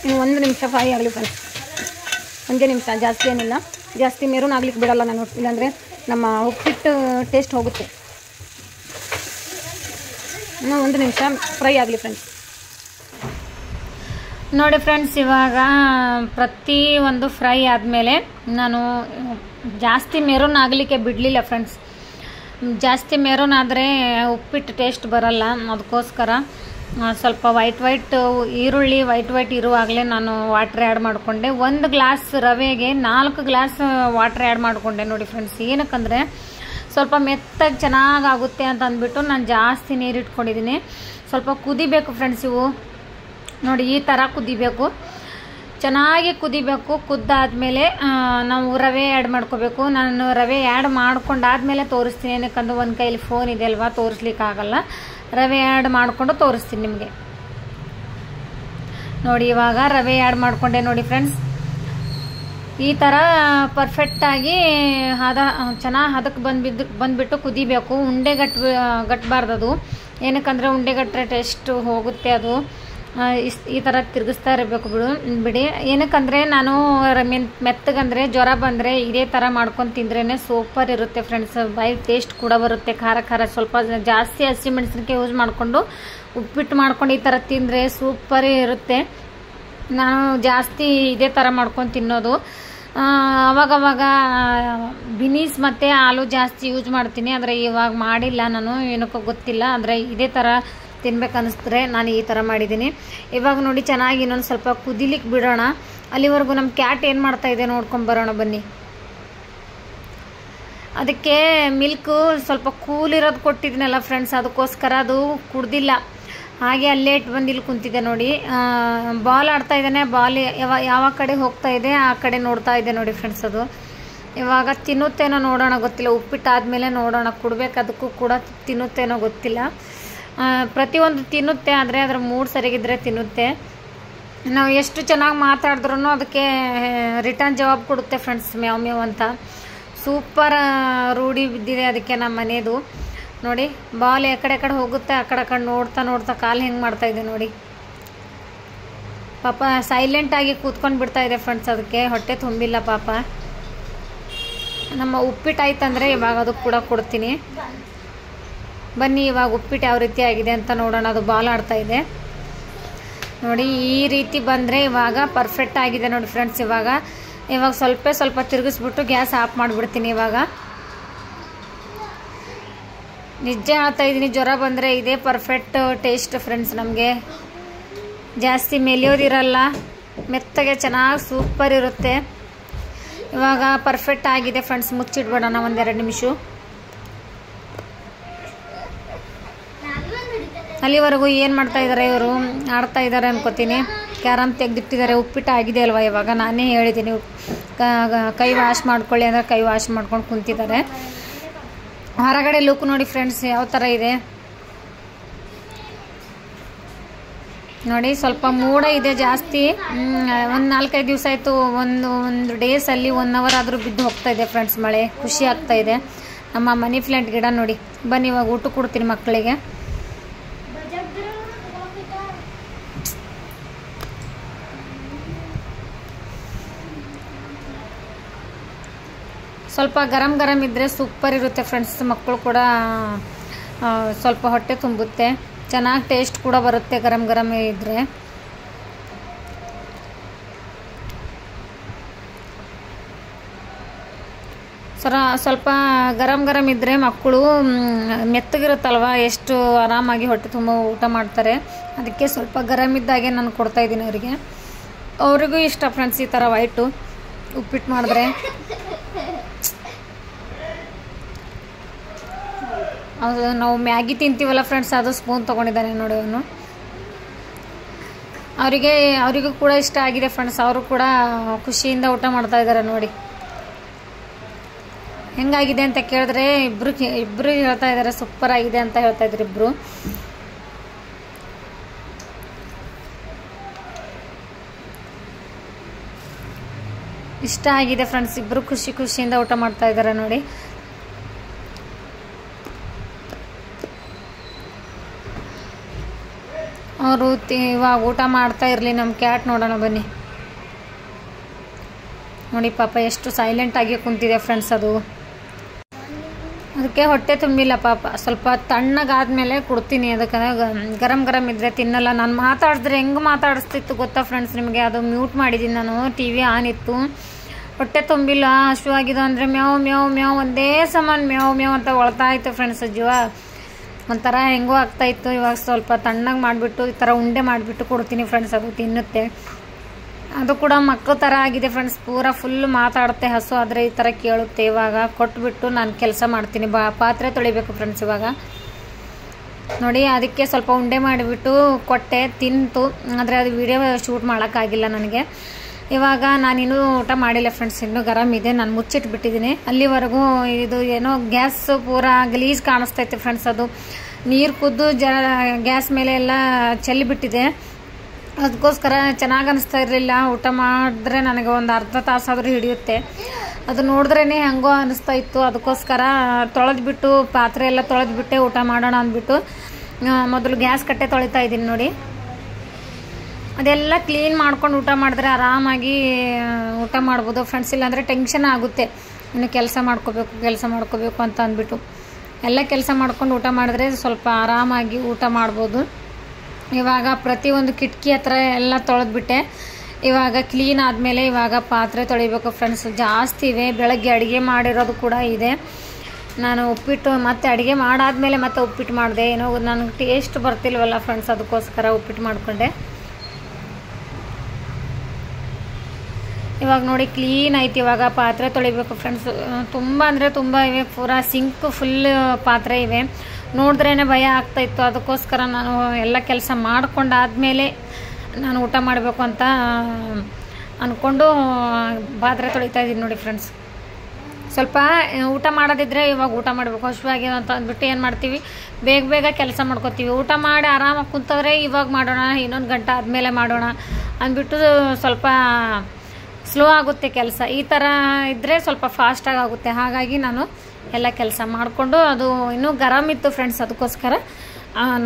ಇನ್ನು 1 ನಿಮಿಷ ಫ್ರೈ ಆಗಲಿ ಫ್ರೆಂಡ್ಸ್. 1 ನಿಮಿಷ, ಜಾಸ್ತಿ ಏನಿಲ್ಲ. ಜಾಸ್ತಿ ಮೆರೂನ್ ಆಗ್ಲಿಕ್ಕೆ ಬಿಡಲ್ಲ ನಾನು, ಇಲ್ಲಾಂದರೆ ನಮ್ಮ ಉಪ್ಪಿಟ್ಟು ಟೇಸ್ಟ್ ಹೋಗುತ್ತೆ. ಇನ್ನು 1 ನಿಮಿಷ ಫ್ರೈ ಆಗಲಿ ಫ್ರೆಂಡ್ಸ್. ನೋಡಿ ಫ್ರೆಂಡ್ಸ್, ಇವಾಗ ಪ್ರತಿ ಒಂದು ಫ್ರೈ ಆದಮೇಲೆ ನಾನು ಜಾಸ್ತಿ ಮೆರೂನ್ ಆಗಲಿಕ್ಕೆ ಬಿಡಲಿಲ್ಲ ಫ್ರೆಂಡ್ಸ್. ಜಾಸ್ತಿ ಮೆರೂನ್ ಆದರೆ ಉಪ್ಪಿಟ್ಟು ಟೇಸ್ಟ್ ಬರಲ್ಲ. ಅದಕ್ಕೋಸ್ಕರ ಸ್ವಲ್ಪ ವೈಟ್ ಈರುಳ್ಳಿ ವೈಟ್ ಇರುವಾಗಲೇ ನಾನು ವಾಟ್ರ್ ಆ್ಯಡ್ ಮಾಡಿಕೊಂಡೆ. 1 ಗ್ಲಾಸ್ ರವೆಗೆ 4 ಗ್ಲಾಸ್ ವಾಟ್ರ್ ಆ್ಯಡ್ ಮಾಡಿಕೊಂಡೆ ನೋಡಿ ಫ್ರೆಂಡ್ಸ್. ಏನಕ್ಕಂದರೆ ಸ್ವಲ್ಪ ಮೆತ್ತಗೆ ಚೆನ್ನಾಗಾಗುತ್ತೆ ಅಂತ ಅಂದ್ಬಿಟ್ಟು ನಾನು ಜಾಸ್ತಿ ನೀರು ಇಟ್ಕೊಂಡಿದ್ದೀನಿ. ಸ್ವಲ್ಪ ಕುದಿಬೇಕು ಫ್ರೆಂಡ್ಸ್. ಇವು ನೋಡಿ ಈ ಥರ ಕುದಿಬೇಕು, ಚೆನ್ನಾಗಿ ಕುದಿಬೇಕು. ಕುದ್ದಾದ್ಮೇಲೆ ನಾವು ರವೆ ಆ್ಯಡ್ ಮಾಡ್ಕೋಬೇಕು. ನಾನು ರವೆ ಆ್ಯಡ್ ಮಾಡ್ಕೊಂಡಾದ್ಮೇಲೆ ತೋರಿಸ್ತೀನಿ, ಏನಕ್ಕಂದ್ರೆ ಒಂದು ಕೈಲಿ ಫೋನ್ ಇದೆ ಅಲ್ವಾ, ತೋರಿಸ್ಲಿಕ್ಕಾಗಲ್ಲ. ರವೆ ಆ್ಯಡ್ ಮಾಡಿಕೊಂಡು ತೋರಿಸ್ತೀನಿ ನಿಮಗೆ. ನೋಡಿ ಇವಾಗ ರವೆ ಆ್ಯಡ್ ಮಾಡಿಕೊಂಡೆ ನೋಡಿ ಫ್ರೆಂಡ್ಸ್. ಈ ಥರ ಪರ್ಫೆಕ್ಟಾಗಿ ಚೆನ್ನಾಗಿ ಹದಕ್ಕೆ ಬಂದುಬಿಟ್ಟು ಕುದಿಬೇಕು. ಉಂಡೆ ಗಟ್ಟಬಾರ್ದದು, ಏನಕ್ಕಂದರೆ ಉಂಡೆ ಗಟ್ಟರೆ ಟೇಸ್ಟ್ ಹೋಗುತ್ತೆ ಅದು. ಈ ಥರ ತಿರುಗಿಸ್ತಾ ಇರಬೇಕು ಬಿಡಿ. ಏನಕ್ಕಂದರೆ ನಾನು ಮೆತ್ತಗಂದರೆ ಜ್ವರ ಬಂದರೆ ಇದೇ ಥರ ಮಾಡ್ಕೊಂಡು ತಿಂದ್ರೇ ಸೂಪರ್ ಇರುತ್ತೆ ಫ್ರೆಂಡ್ಸ್. ಬೈ ಟೇಸ್ಟ್ ಕೂಡ ಬರುತ್ತೆ, ಖಾರ ಸ್ವಲ್ಪ ಜಾಸ್ತಿ ಹಸಿಮೆಣಸಿನಕಾಯಿ ಯೂಸ್ ಮಾಡಿಕೊಂಡು ಉಪ್ಪಿಟ್ಟು ಮಾಡ್ಕೊಂಡು ಈ ಥರ ತಿಂದರೆ ಸೂಪರ್ ಇರುತ್ತೆ. ನಾನು ಜಾಸ್ತಿ ಇದೇ ಥರ ಮಾಡ್ಕೊಂಡು ತಿನ್ನೋದು. ಅವಾಗವಾಗ ಬಿನೀಸ್ ಮತ್ತು ಹಾಲು ಜಾಸ್ತಿ ಯೂಸ್ ಮಾಡ್ತೀನಿ, ಆದರೆ ಇವಾಗ ಮಾಡಿಲ್ಲ ನಾನು, ಏನಕ್ಕೋ ಗೊತ್ತಿಲ್ಲ. ಆದರೆ ಇದೇ ಥರ ತಿನ್ಬೇಕನ್ನಿಸಿದ್ರೆ ನಾನು ಈ ಥರ ಮಾಡಿದ್ದೀನಿ. ಇವಾಗ ನೋಡಿ ಚೆನ್ನಾಗಿ ಇನ್ನೊಂದು ಸ್ವಲ್ಪ ಕುದಿಲಿಕ್ಕೆ ಬಿಡೋಣ. ಅಲ್ಲಿವರೆಗೂ ನಮ್ಮ ಕ್ಯಾಟ್ ಏನು ಮಾಡ್ತಾಯಿದೆ ನೋಡ್ಕೊಂಬರೋಣ ಬನ್ನಿ. ಅದಕ್ಕೆ ಮಿಲ್ಕು ಸ್ವಲ್ಪ ಕೂಲಿರೋದು ಕೊಟ್ಟಿದ್ದೀನಲ್ಲ ಫ್ರೆಂಡ್ಸ್, ಅದಕ್ಕೋಸ್ಕರ ಅದು ಕುಡ್ದಿಲ್ಲ. ಹಾಗೆ ಅಲ್ಲೇ ಇಟ್ಟು ಬಂದು ಇಲ್ಲಿ ಕುಂತಿದೆ ನೋಡಿ. ಬಾಲ್ ಆಡ್ತಾ ಇದ್ದಾನೆ. ಬಾಲ್ ಯಾವ ಕಡೆ ಹೋಗ್ತಾ ಇದೆ ಆ ಕಡೆ ನೋಡ್ತಾ ಇದೆ ನೋಡಿ ಫ್ರೆಂಡ್ಸ್. ಅದು ಇವಾಗ ತಿನ್ನುತ್ತೇನೋ ನೋಡೋಣ, ಗೊತ್ತಿಲ್ಲ. ಉಪ್ಪಿಟ್ಟಾದಮೇಲೆ ನೋಡೋಣ, ಕೊಡ್ಬೇಕು ಅದಕ್ಕೂ ಕೂಡ ತಿನ್ನುತ್ತೇನೋ ಗೊತ್ತಿಲ್ಲ. ಪ್ರತಿಯೊಂದು ತಿನ್ನುತ್ತೆ, ಆದರೆ ಅದರ ಮೂಡ್ ಸರಿಗಿದ್ರೆ ತಿನ್ನುತ್ತೆ. ನಾವು ಎಷ್ಟು ಚೆನ್ನಾಗಿ ಮಾತಾಡಿದ್ರೂ ಅದಕ್ಕೆ ರಿಟರ್ನ್ ಜವಾಬ್ ಕೊಡುತ್ತೆ ಫ್ರೆಂಡ್ಸ್, ಮ್ಯಾವ್ ಮ್ಯಾವ್ ಅಂತ. ಸೂಪರ್ ರೂಢಿ ಬಿದ್ದಿದೆ ಅದಕ್ಕೆ ನಮ್ಮ ಮನೆಯದು. ನೋಡಿ ಬಾಲ್ ಆ ಕಡೆ ಹೋಗುತ್ತೆ, ಆ ಕಡೆ ನೋಡ್ತಾ ಕಾಲು ಹೆಂಗೆ ಮಾಡ್ತಾಯಿದೆ ನೋಡಿ. ಪಾಪ ಸೈಲೆಂಟಾಗಿ ಕೂತ್ಕೊಂಡು ಬಿಡ್ತಾ ಇದೆ ಫ್ರೆಂಡ್ಸ್. ಅದಕ್ಕೆ ಹೊಟ್ಟೆ ತುಂಬಿಲ್ಲ ಪಾಪ. ನಮ್ಮ ಉಪ್ಪಿಟ್ಟು ಆಯ್ತಂದರೆ ಇವಾಗ ಅದಕ್ಕೆ ಕೂಡ ಕೊಡ್ತೀನಿ. ಬನ್ನಿ ಇವಾಗ ಉಪ್ಪಿಟ್ಟು ಯಾವ ರೀತಿ ಆಗಿದೆ ಅಂತ ನೋಡೋಣ. ಅದು ಬಾಲ್ ಆಡ್ತಾ ಇದೆ ನೋಡಿ. ಈ ರೀತಿ ಬಂದರೆ ಇವಾಗ ಪರ್ಫೆಕ್ಟ್ ಆಗಿದೆ ನೋಡಿ ಫ್ರೆಂಡ್ಸ್. ಇವಾಗ ಸ್ವಲ್ಪ ತಿರುಗಿಸ್ಬಿಟ್ಟು ಗ್ಯಾಸ್ ಆಫ್ ಮಾಡಿಬಿಡ್ತೀನಿ. ಇವಾಗ ನಿಜ ಹೇಳ್ತಾ ಇದ್ದೀನಿ, ಜ್ವರ ಬಂದರೆ ಇದೇ ಪರ್ಫೆಕ್ಟ್ ಟೇಸ್ಟ್ ಫ್ರೆಂಡ್ಸ್. ನಮಗೆ ಜಾಸ್ತಿ ಮೆಲಿಯೋದಿರಲ್ಲ, ಮೆತ್ತಗೆ ಚೆನ್ನಾಗಿ ಸೂಪರ್ ಇರುತ್ತೆ. ಇವಾಗ ಪರ್ಫೆಕ್ಟ್ ಆಗಿದೆ ಫ್ರೆಂಡ್ಸ್. ಮುಚ್ಚಿಟ್ಬಿಡೋಣ 1-2 ನಿಮಿಷ. ಅಲ್ಲಿವರೆಗೂ ಏನು ಮಾಡ್ತಾ ಇದ್ದಾರೆ ಇವರು? ಆಡ್ತಾ ಇದ್ದಾರೆ ಅನ್ಕೋತೀನಿ. ಕ್ಯಾರಮ್ ತೆಗೆದಿಟ್ಟಿದ್ದಾರೆ. ಉಪ್ಪಿಟ್ಟು ಆಗಿದೆ ಅಲ್ವಾ ಇವಾಗ. ನಾನೇ ಹೇಳಿದ್ದೀನಿ ಕೈ ವಾಶ್ ಮಾಡ್ಕೊಳ್ಳಿ ಅಂದರೆ ಕೈ ವಾಶ್ ಮಾಡ್ಕೊಂಡು ಕುಂತಿದ್ದಾರೆ. ಹೊರಗಡೆ ಲುಕ್ ನೋಡಿ ಫ್ರೆಂಡ್ಸ್ ಯಾವ ಥರ ಇದೆ ನೋಡಿ. ಸ್ವಲ್ಪ ಮೋಡ ಇದೆ ಜಾಸ್ತಿ. ಒಂದು 4-5 ದಿವಸ ಆಯಿತು. ಒಂದು ಡೇಸಲ್ಲಿ 1 ಅವರ್ ಆದರೂ ಬಿದ್ದು ಹೋಗ್ತಾ ಇದೆ ಫ್ರೆಂಡ್ಸ್ ಮಳೆ. ಖುಷಿ ಆಗ್ತಾ ಇದೆ. ನಮ್ಮ ಮನಿ ಪ್ಲ್ಯಾಂಟ್ ಗಿಡ ನೋಡಿ. ಬನ್ನಿ ಇವಾಗ ಊಟ ಕೊಡ್ತೀನಿ ಮಕ್ಕಳಿಗೆ. ಸ್ವಲ್ಪ ಗರಂ ಇದ್ದರೆ ಸೂಪರ್ ಇರುತ್ತೆ ಫ್ರೆಂಡ್ಸ್. ಮಕ್ಕಳು ಕೂಡ ಸ್ವಲ್ಪ ಹೊಟ್ಟೆ ತುಂಬುತ್ತೆ, ಚೆನ್ನಾಗಿ ಟೇಸ್ಟ್ ಕೂಡ ಬರುತ್ತೆ ಗರಂ ಇದ್ದರೆ. ಸ್ವಲ್ಪ ಗರಂ ಇದ್ದರೆ ಮಕ್ಕಳು ಮೆತ್ತಗಿರುತ್ತಲ್ವ, ಎಷ್ಟು ಆರಾಮಾಗಿ ಹೊಟ್ಟೆ ತುಂಬ ಊಟ ಮಾಡ್ತಾರೆ. ಅದಕ್ಕೆ ಸ್ವಲ್ಪ ಗರಂ ಇದ್ದಾಗೆ ನಾನು ಕೊಡ್ತಾಯಿದ್ದೀನಿ ಅವರಿಗೆ. ಅವ್ರಿಗೂ ಇಷ್ಟ ಫ್ರೆಂಡ್ಸ್ ಈ ಥರ ವೈಟು ಉಪ್ಪಿಟ್ಟು ಮಾಡಿದ್ರೆ. ನಾವು ಮ್ಯಾಗಿ ತಿಂತೀವಲ್ಲ ಫ್ರೆಂಡ್ಸ್, ಅದು ಸ್ಪೂನ್ ತೊಗೊಂಡಿದ್ದಾನೆ ನೋಡಿ ಅವನು. ಅವರಿಗೂ ಕೂಡ ಇಷ್ಟ ಆಗಿದೆ ಫ್ರೆಂಡ್ಸ್. ಅವರು ಕೂಡ ಖುಷಿಯಿಂದ ಊಟ ಮಾಡ್ತಾ ಇದ್ದಾರೆ ನೋಡಿ. ಹೆಂಗಾಗಿದೆ ಅಂತ ಕೇಳಿದ್ರೆ ಇಬ್ರು ಹೇಳ್ತಾ ಇದ್ದಾರೆ ಸೂಪರ್ ಆಗಿದೆ ಅಂತ ಹೇಳ್ತಾ ಇದ್ರು ಇಬ್ರು. ಇಷ್ಟ ಆಗಿದೆ ಫ್ರೆಂಡ್ಸ್. ಇಬ್ರು ಖುಷಿಯಿಂದ ಊಟ ಮಾಡ್ತಾ ಇದ್ದಾರೆ ನೋಡಿ. ಅವರು ಇವಾಗ ಊಟ ಮಾಡ್ತಾ ಇರಲಿ, ನಮ್ಮ ಕ್ಯಾಟ್ ನೋಡೋಣ ಬನ್ನಿ. ನೋಡಿ ಪಾಪ ಎಷ್ಟು ಸೈಲೆಂಟ್ ಆಗಿ ಕುಂತಿದೆ ಫ್ರೆಂಡ್ಸ್. ಅದಕ್ಕೆ ಹೊಟ್ಟೆ ತುಂಬಿಲ್ಲ ಪಾಪ. ಸ್ವಲ್ಪ ತಣ್ಣಗಾದ್ಮೇಲೆ ಕೊಡ್ತೀನಿ. ಅದಕ್ಕೆ ಗರಂ ಇದ್ರೆ ತಿನ್ನಲ್ಲ. ನಾನು ಮಾತಾಡಿದ್ರೆ ಹೆಂಗೆ ಮಾತಾಡಿಸ್ತಿತ್ತು ಗೊತ್ತಾ ಫ್ರೆಂಡ್ಸ್ ನಿಮಗೆ? ಅದು ಮ್ಯೂಟ್ ಮಾಡಿದ್ದೀನಿ ನಾನು, ಟಿ ವಿ ಆನ್ ಇತ್ತು. ಹೊಟ್ಟೆ ತುಂಬಿಲ್ಲ, ಹಸುವಾಗಿದೆ ಅಂದರೆ ಮ್ಯಾವ್ ಮ್ಯಾವ್ ಮ್ಯಾವ್ ಒಂದೇ ಸಮಾನ ಮ್ಯಾವ್ ಮ್ಯಾವ್ ಅಂತ ಒಳ್ತಾ ಇತ್ತು ಫ್ರೆಂಡ್ಸ್. ಜೀವ ಒಂಥರ ಹೆಂಗೋ ಆಗ್ತಾಯಿತ್ತು. ಇವಾಗ ಸ್ವಲ್ಪ ತಣ್ಣಗೆ ಮಾಡಿಬಿಟ್ಟು ಈ ಥರ ಉಂಡೆ ಮಾಡಿಬಿಟ್ಟು ಕೊಡ್ತೀನಿ ಫ್ರೆಂಡ್ಸ್. ಅದು ತಿನ್ನುತ್ತೆ. ಅದು ಕೂಡ ಮಕ್ಕಳ ಥರ ಆಗಿದೆ ಫ್ರೆಂಡ್ಸ್. ಪೂರ ಫುಲ್ ಮಾತಾಡುತ್ತೆ. ಹಸು ಆದರೆ ಈ ಥರ ಕೇಳುತ್ತೆ. ಇವಾಗ ಕೊಟ್ಬಿಟ್ಟು ನಾನು ಕೆಲಸ ಮಾಡ್ತೀನಿ. ಪಾತ್ರೆ ತೊಳಿಬೇಕು ಫ್ರೆಂಡ್ಸ್ ಇವಾಗ. ನೋಡಿ ಅದಕ್ಕೆ ಸ್ವಲ್ಪ ಉಂಡೆ ಮಾಡಿಬಿಟ್ಟು ಕೊಟ್ಟೆ, ತಿಂತು. ಆದರೆ ಅದು ವಿಡಿಯೋ ಶೂಟ್ ಮಾಡೋಕ್ಕಾಗಿಲ್ಲ ನನಗೆ. ಇವಾಗ ನಾನಿನ್ನೂ ಊಟ ಮಾಡಿಲ್ಲ ಫ್ರೆಂಡ್ಸ್. ಇನ್ನೂ ಗರಂ ಇದೆ, ನಾನು ಮುಚ್ಚಿಟ್ಬಿಟ್ಟಿದ್ದೀನಿ. ಅಲ್ಲಿವರೆಗೂ ಇದು ಏನೋ ಗ್ಯಾಸ್ ಪೂರ ಗಲೀಜ್ ಕಾಣಿಸ್ತೈತೆ ಫ್ರೆಂಡ್ಸ್. ಅದು ನೀರು ಕುದ್ದು ಗ್ಯಾಸ್ ಮೇಲೆ ಎಲ್ಲ ಚೆಲ್ಲಿಬಿಟ್ಟಿದೆ. ಅದಕ್ಕೋಸ್ಕರ ಚೆನ್ನಾಗಿ ಅನಿಸ್ತಾ ಇರಲಿಲ್ಲ. ಊಟ ಮಾಡಿದ್ರೆ ನನಗೆ ಒಂದು ಅರ್ಧ ತಾಸಾದರೂ ಹಿಡಿಯುತ್ತೆ. ಅದು ನೋಡಿದ್ರೇ ಹೆಂಗೋ ಅನಿಸ್ತಾ ಇತ್ತು. ಅದಕ್ಕೋಸ್ಕರ ತೊಳೆದ್ಬಿಟ್ಟು ಪಾತ್ರೆ ಎಲ್ಲ ತೊಳೆದ್ಬಿಟ್ಟೆ ಊಟ ಮಾಡೋಣ ಅಂದ್ಬಿಟ್ಟು ಮೊದಲು ಗ್ಯಾಸ್ ಕಟ್ಟೆ ತೊಳಿತಾ ಇದ್ದೀನಿ ನೋಡಿ. ಅದೆಲ್ಲ ಕ್ಲೀನ್ ಮಾಡ್ಕೊಂಡು ಊಟ ಮಾಡಿದ್ರೆ ಆರಾಮಾಗಿ ಊಟ ಮಾಡ್ಬೋದು ಫ್ರೆಂಡ್ಸ್. ಇಲ್ಲಾಂದರೆ ಟೆನ್ಷನ್ ಆಗುತ್ತೆ. ಇನ್ನು ಕೆಲಸ ಮಾಡ್ಕೋಬೇಕು ಅಂತ ಅಂದ್ಬಿಟ್ಟು ಎಲ್ಲ ಕೆಲಸ ಮಾಡ್ಕೊಂಡು ಊಟ ಮಾಡಿದ್ರೆ ಸ್ವಲ್ಪ ಆರಾಮಾಗಿ ಊಟ ಮಾಡ್ಬೋದು. ಇವಾಗ ಪ್ರತಿಯೊಂದು ಕಿಟಕಿ ಹತ್ರ ಎಲ್ಲ ತೊಳೆದ್ಬಿಟ್ಟೆ. ಇವಾಗ ಕ್ಲೀನ್ ಆದಮೇಲೆ ಇವಾಗ ಪಾತ್ರೆ ತೊಳಿಬೇಕು ಫ್ರೆಂಡ್ಸ್. ಜಾಸ್ತಿ ಇವೆ. ಬೆಳಗ್ಗೆ ಅಡುಗೆ ಮಾಡಿರೋದು ಕೂಡ ಇದೆ. ನಾನು ಉಪ್ಪಿಟ್ಟು ಮತ್ತೆ ಅಡುಗೆ ಮಾಡಾದ್ಮೇಲೆ ಮತ್ತೆ ಉಪ್ಪಿಟ್ಟು ಮಾಡಿದೆ. ಏನೋ ನನಗೆ ಟೇಸ್ಟ್ ಬರ್ತಿಲ್ವಲ್ಲ ಫ್ರೆಂಡ್ಸ್, ಅದಕ್ಕೋಸ್ಕರ ಉಪ್ಪಿಟ್ಟು ಮಾಡಿಕೊಂಡೆ. ಇವಾಗ ನೋಡಿ ಕ್ಲೀನ್ ಆಯ್ತು. ಇವಾಗ ಪಾತ್ರೆ ತೊಳಿಬೇಕು ಫ್ರೆಂಡ್ಸ್. ತುಂಬ ಅಂದರೆ ತುಂಬ ಇವೆ. ಪೂರಾ ಸಿಂಕ್ ಫುಲ್ ಪಾತ್ರೆ ಇವೆ. ನೋಡಿದ್ರೇ ಭಯ ಆಗ್ತಾಯಿತ್ತು. ಅದಕ್ಕೋಸ್ಕರ ನಾನು ಎಲ್ಲ ಕೆಲಸ ಮಾಡ್ಕೊಂಡಾದ್ಮೇಲೆ ನಾನು ಊಟ ಮಾಡಬೇಕು ಅಂತ ಅಂದ್ಕೊಂಡು ಪಾತ್ರೆ ತೊಳಿತಾ ಇದ್ದೀನಿ ನೋಡಿ ಫ್ರೆಂಡ್ಸ್. ಸ್ವಲ್ಪ ಊಟ ಮಾಡೋದಿದ್ರೆ ಇವಾಗ ಊಟ ಮಾಡಬೇಕು, ಹಸುವಾಗಿದೆ ಅಂತ ಅಂದ್ಬಿಟ್ಟು ಏನು ಮಾಡ್ತೀವಿ, ಬೇಗ ಕೆಲಸ ಮಾಡ್ಕೋತೀವಿ. ಊಟ ಮಾಡಿ ಆರಾಮಾಗಿ ಕುಂತಂದರೆ ಇವಾಗ ಮಾಡೋಣ, ಇನ್ನೊಂದು ಗಂಟೆ ಆದಮೇಲೆ ಮಾಡೋಣ ಅಂದ್ಬಿಟ್ಟು ಸ್ವಲ್ಪ ಸ್ಲೋ ಆಗುತ್ತೆ ಕೆಲಸ. ಈ ಥರ ಇದ್ದರೆ ಸ್ವಲ್ಪ ಫಾಸ್ಟಾಗಿ ಆಗುತ್ತೆ. ಹಾಗಾಗಿ ನಾನು ಎಲ್ಲ ಕೆಲಸ ಮಾಡಿಕೊಂಡು, ಅದು ಇನ್ನೂ ಗರಂ ಇತ್ತು ಫ್ರೆಂಡ್ಸ್. ಅದಕ್ಕೋಸ್ಕರ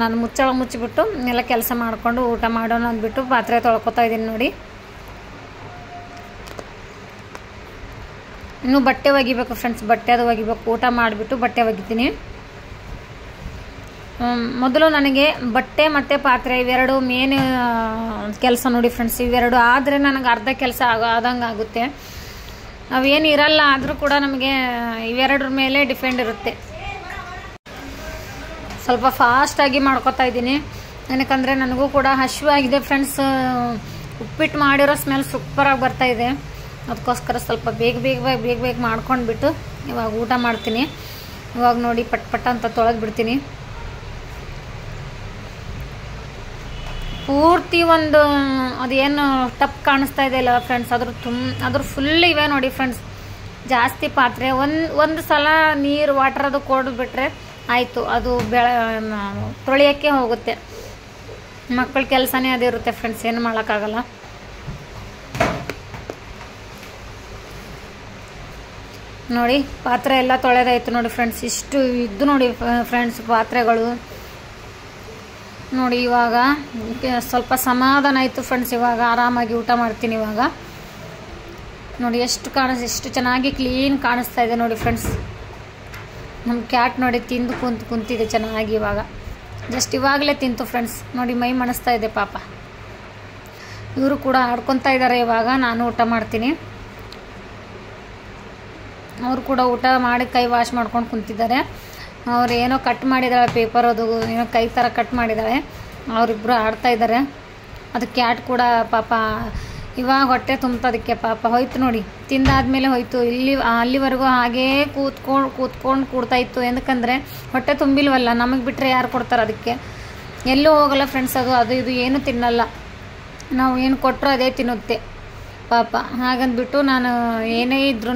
ನಾನು ಮುಚ್ಚಿಬಿಟ್ಟು ಎಲ್ಲ ಕೆಲಸ ಮಾಡಿಕೊಂಡು ಊಟ ಮಾಡೋಣ ಅಂದ್ಬಿಟ್ಟು ಪಾತ್ರೆ ತೊಳ್ಕೊತಾ ಇದ್ದೀನಿ ನೋಡಿ. ಇನ್ನೂ ಬಟ್ಟೆ ಒಗಿಬೇಕು ಫ್ರೆಂಡ್ಸ್. ಬಟ್ಟೆ ಅದು ಒಗಿಬೇಕು. ಊಟ ಮಾಡಿಬಿಟ್ಟು ಬಟ್ಟೆ ಒಗಿತೀನಿ. ಮೊದಲು ನನಗೆ ಬಟ್ಟೆ ಮತ್ತು ಪಾತ್ರೆ ಇವೆರಡು ಮೇನ್ ಕೆಲಸ ನೋಡಿ ಫ್ರೆಂಡ್ಸ್. ಇವೆರಡು ಆದರೆ ನನಗೆ ಅರ್ಧ ಕೆಲಸ ಆದಂಗೆ ಆಗುತ್ತೆ. ಅವೇನು ಇರಲ್ಲ ಆದರೂ ಕೂಡ ನಮಗೆ ಇವೆರಡರ ಮೇಲೆ ಡಿಪೆಂಡ್ ಇರುತ್ತೆ. ಸ್ವಲ್ಪ ಫಾಸ್ಟಾಗಿ ಮಾಡ್ಕೊತಾ ಇದ್ದೀನಿ. ಏನಕ್ಕಂದರೆ ನನಗೂ ಕೂಡ ಹಸಿವಾಗಿದೆ ಫ್ರೆಂಡ್ಸ್. ಉಪ್ಪಿಟ್ಟು ಮಾಡಿರೋ ಸ್ಮೆಲ್ ಸೂಪರಾಗಿ ಬರ್ತಾಯಿದೆ. ಅದಕ್ಕೋಸ್ಕರ ಸ್ವಲ್ಪ ಬೇಗ ಮಾಡ್ಕೊಂಡ್ಬಿಟ್ಟು ಇವಾಗ ಊಟ ಮಾಡ್ತೀನಿ. ಇವಾಗ ನೋಡಿ ಪಟ್ ಅಂತ ತೊಳೆದು ಬಿಡ್ತೀನಿ. ಪೂರ್ತಿ ಒಂದು ಅದೇನು ಟಪ್ ಕಾಣಿಸ್ತಾ ಇದೆ ಅಲ್ಲ ಫ್ರೆಂಡ್ಸ್, ಅದ್ರ ಫುಲ್ ಇವೆ ನೋಡಿ ಫ್ರೆಂಡ್ಸ್. ಜಾಸ್ತಿ ಪಾತ್ರೆ ಒಂದು ಸಲ ನೀರು ವಾಟರ್ ಅದು ಕೊಡ್ಬಿಟ್ರೆ ಆಯಿತು, ಅದು ತೊಳೆಯೋಕ್ಕೆ ಹೋಗುತ್ತೆ. ಮಕ್ಕಳ ಕೆಲಸನೇ ಅದಿರುತ್ತೆ ಫ್ರೆಂಡ್ಸ್, ಏನು ಮಾಡೋಕ್ಕಾಗಲ್ಲ. ನೋಡಿ ಪಾತ್ರೆ ಎಲ್ಲ ತೊಳೆದಾಯ್ತು ನೋಡಿ ಫ್ರೆಂಡ್ಸ್. ಇಷ್ಟು ಇದ್ದು ನೋಡಿ ಫ್ರೆಂಡ್ಸ್ ಪಾತ್ರೆಗಳು ನೋಡಿ. ಇವಾಗ ಸ್ವಲ್ಪ ಸಮಾಧಾನ ಆಯಿತು ಫ್ರೆಂಡ್ಸ್. ಇವಾಗ ಆರಾಮಾಗಿ ಊಟ ಮಾಡ್ತೀನಿ. ಇವಾಗ ನೋಡಿ ಎಷ್ಟು ಚೆನ್ನಾಗಿ ಕ್ಲೀನ್ ಕಾಣಿಸ್ತಾ ಇದೆ ನೋಡಿ ಫ್ರೆಂಡ್ಸ್. ನಮ್ಮ ಕ್ಯಾಟ್ ನೋಡಿ ತಿಂದು ಕುಂತಿದೆ ಚೆನ್ನಾಗಿ. ಇವಾಗ ಜಸ್ಟ್ ಇವಾಗಲೇ ತಿಂತು ಫ್ರೆಂಡ್ಸ್. ನೋಡಿ ಮೈ ಮಣಿಸ್ತಾ ಇದೆ ಪಾಪ. ಇವರು ಕೂಡ ಆಡ್ಕೊತಾ ಇದ್ದಾರೆ. ಇವಾಗ ನಾನು ಊಟ ಮಾಡ್ತೀನಿ. ಅವರು ಕೂಡ ಊಟ ಮಾಡಿ ಕೈ ವಾಶ್ ಮಾಡ್ಕೊಂಡು ಕುಂತಿದ್ದಾರೆ. ಅವ್ರು ಏನೋ ಕಟ್ ಮಾಡಿದ್ದಾಳೆ, ಪೇಪರ್ ಅದು ಏನೋ ಕೈ ಥರ ಕಟ್ ಮಾಡಿದ್ದಾಳೆ. ಅವರಿಬ್ಬರು ಆಡ್ತಾ ಇದ್ದಾರೆ. ಅದು ಕ್ಯಾಟ್ ಕೂಡ ಪಾಪ ಇವಾಗ ಹೊಟ್ಟೆ ತುಂಬ್ತದಕ್ಕೆ ಪಾಪ. ಹೋಯ್ತು ನೋಡಿ, ತಿಂದಾದ್ಮೇಲೆ ಹೋಯ್ತು. ಅಲ್ಲಿವರೆಗೂ ಹಾಗೇ ಕೂತ್ಕೊಂಡು ಕೂಡ್ತಾಯಿತ್ತು. ఎందుకంದರೆ ಹೊಟ್ಟೆ ತುಂಬಿಲ್ವಲ್ಲ, ನಮಗೆ ಬಿಟ್ಟರೆ ಯಾರು ಕೊಡ್ತಾರೆ ಅದಕ್ಕೆ. ಎಲ್ಲೂ ಹೋಗಲ್ಲ ಫ್ರೆಂಡ್ಸ್. ಅದು ಇದು ಏನೂ ತಿನ್ನಲ್ಲ. ನಾವು ಏನು ಕೊಟ್ಟರು ಅದೇ ತಿನ್ನುತ್ತೆ ಪಾಪ. ಹಾಗಂದ್ಬಿಟ್ಟು ನಾನು ಏನೇ ಇದ್ರೂ